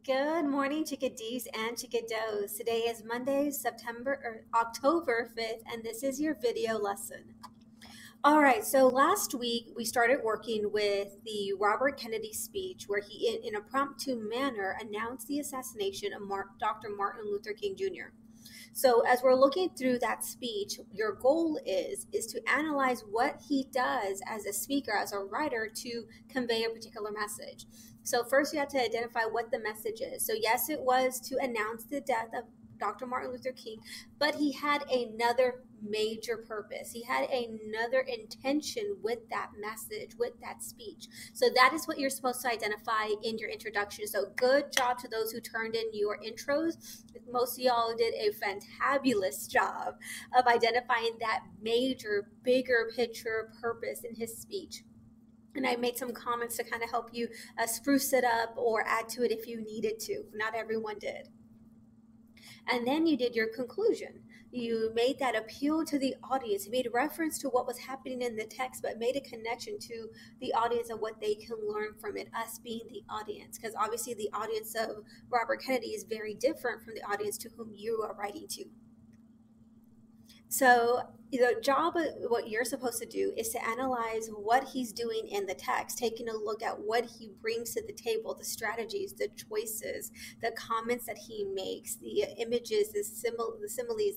Good morning, chickadees and chickadoes. Today is Monday, October 5th, and this is your video lesson. All right, so last week we started working with the Robert Kennedy speech where he, in an impromptu manner, announced the assassination of Dr. Martin Luther King Jr. So as we're looking through that speech, your goal is to analyze what he does as a speaker, as a writer, to convey a particular message. So first you have to identify what the message is. So yes, it was to announce the death of Dr. Martin Luther King, but he had another major purpose. He had another intention with that message, with that speech. So that is what you're supposed to identify in your introduction. So good job to those who turned in your intros. Most of y'all did a fantabulous job of identifying that major, bigger picture purpose in his speech. And I made some comments to kind of help you spruce it up or add to it if you needed to. Not everyone did. And then you did your conclusion. You made that appeal to the audience. You made reference to what was happening in the text, but made a connection to the audience and what they can learn from it, us being the audience. Because obviously the audience of Robert Kennedy is very different from the audience to whom you are writing to. So the job of what you're supposed to do is to analyze what he's doing in the text, taking a look at what he brings to the table, the strategies, the choices, the comments that he makes, the images, the similes,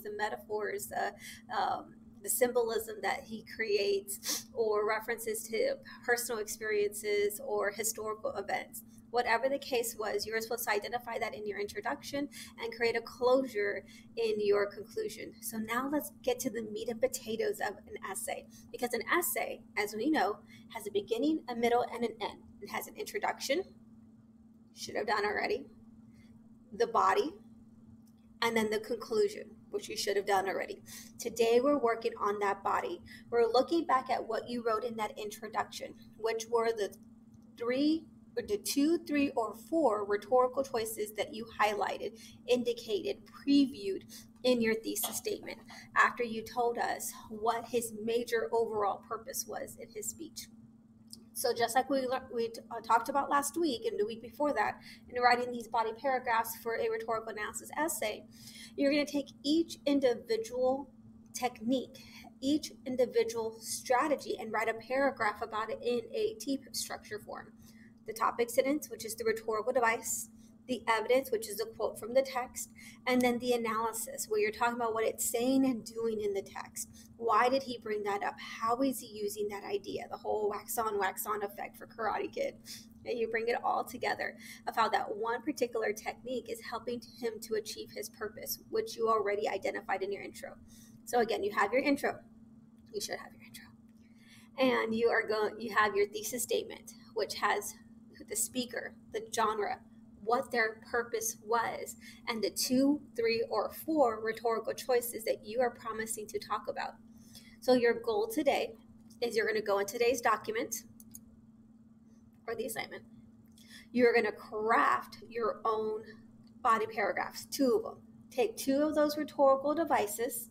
the metaphors, the symbolism that he creates, or references to personal experiences or historical events. Whatever the case was, you were supposed to identify that in your introduction and create a closure in your conclusion. So now let's get to the meat and potatoes of an essay. Because an essay, as we know, has a beginning, a middle, and an end. It has an introduction, should have done already, the body, and then the conclusion, which you should have done already. Today we're working on that body. We're looking back at what you wrote in that introduction, which were the two, three, or four rhetorical choices that you highlighted, indicated, previewed in your thesis statement after you told us what his major overall purpose was in his speech. So just like we talked about last week and the week before that, in writing these body paragraphs for a rhetorical analysis essay, you're going to take each individual technique, each individual strategy, and write a paragraph about it in a T structure form. The topic sentence, which is the rhetorical device, the evidence, which is a quote from the text, and then the analysis, where you're talking about what it's saying and doing in the text. Why did he bring that up? How is he using that idea? The whole wax on effect for Karate Kid. And you bring it all together of how that one particular technique is helping him to achieve his purpose, which you already identified in your intro. So again, you have your intro. You should have your intro. And you have your thesis statement, which has the speaker, the genre, what their purpose was, and the 2, 3, or 4 rhetorical choices that you are promising to talk about. So your goal today is you're going to go in today's document or the assignment. You're going to craft your own body paragraphs, 2 of them. Take 2 of those rhetorical devices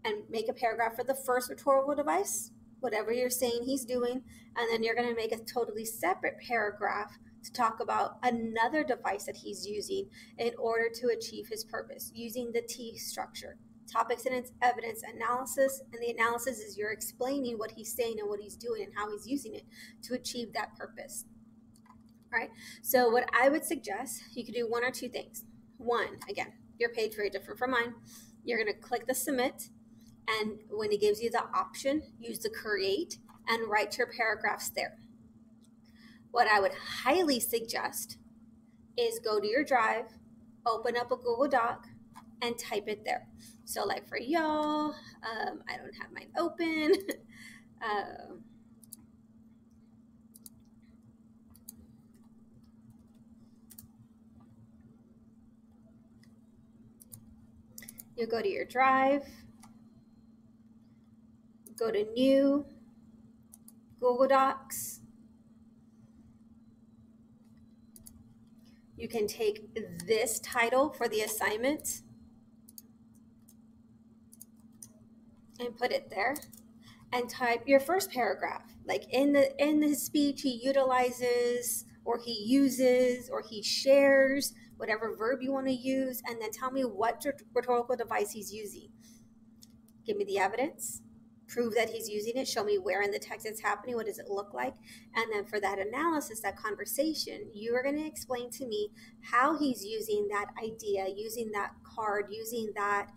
and make a paragraph for the first rhetorical device, whatever you're saying he's doing, and then you're going to make a totally separate paragraph to talk about another device that he's using in order to achieve his purpose, using the T structure. Topic, sentence, evidence, analysis, and the analysis is you're explaining what he's saying and what he's doing and how he's using it to achieve that purpose. All right, so what I would suggest, you could do 1 or 2 things. 1, again, your page very different from mine. You're going to click the submit, and when it gives you the option, use the create and write your paragraphs there. What I would highly suggest is go to your drive, open up a Google Doc, and type it there. So like for y'all, I don't have mine open. You go to your drive, go to new, Google Docs. You can take this title for the assignment and put it there and type your first paragraph. Like in the speech, he utilizes or he uses, or he shares, whatever verb you want to use, and then tell me what rhetorical device he's using. Give me the evidence, prove that he's using it, show me where in the text it's happening, what does it look like, and then for that analysis, that conversation, you are going to explain to me how he's using that idea, using that card, using that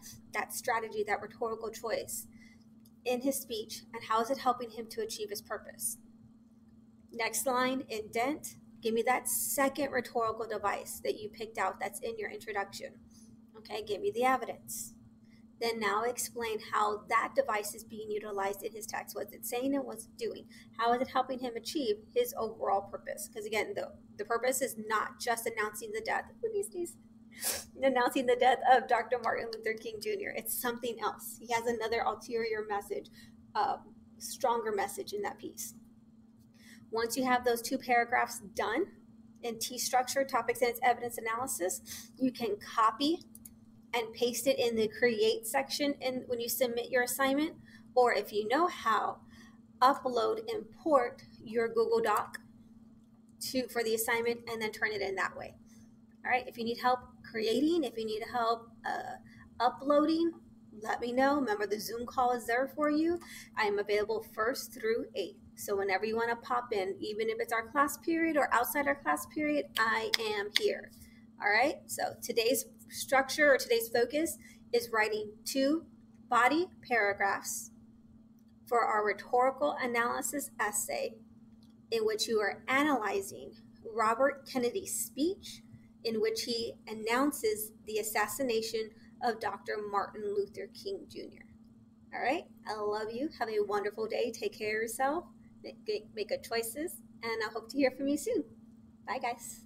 strategy, that rhetorical choice in his speech, and how is it helping him to achieve his purpose. Next line, indent. Give me that second rhetorical device that you picked out that's in your introduction. Okay, give me the evidence. Then now explain how that device is being utilized in his text. What's it saying and what's it doing? How is it helping him achieve his overall purpose? Because again, the purpose is not just announcing the death. Announcing the death of Dr. Martin Luther King Jr. It's something else. He has another ulterior message, stronger message in that piece. Once you have those 2 paragraphs done in T structure, topics and its evidence analysis, you can copy and paste it in the create section when you submit your assignment, or if you know how, upload, import your Google Doc for the assignment and then turn it in that way. All right, if you need help creating, if you need help uploading, let me know. Remember, the Zoom call is there for you. I am available 1st through 8th. So whenever you want to pop in, even if it's our class period or outside our class period, I am here. All right, so today's structure or today's focus is writing 2 body paragraphs for our rhetorical analysis essay in which you are analyzing Robert Kennedy's speech in which he announces the assassination of Dr. Martin Luther King Jr. All right, I love you. Have a wonderful day. Take care of yourself. Make good choices, and I hope to hear from you soon. Bye, guys.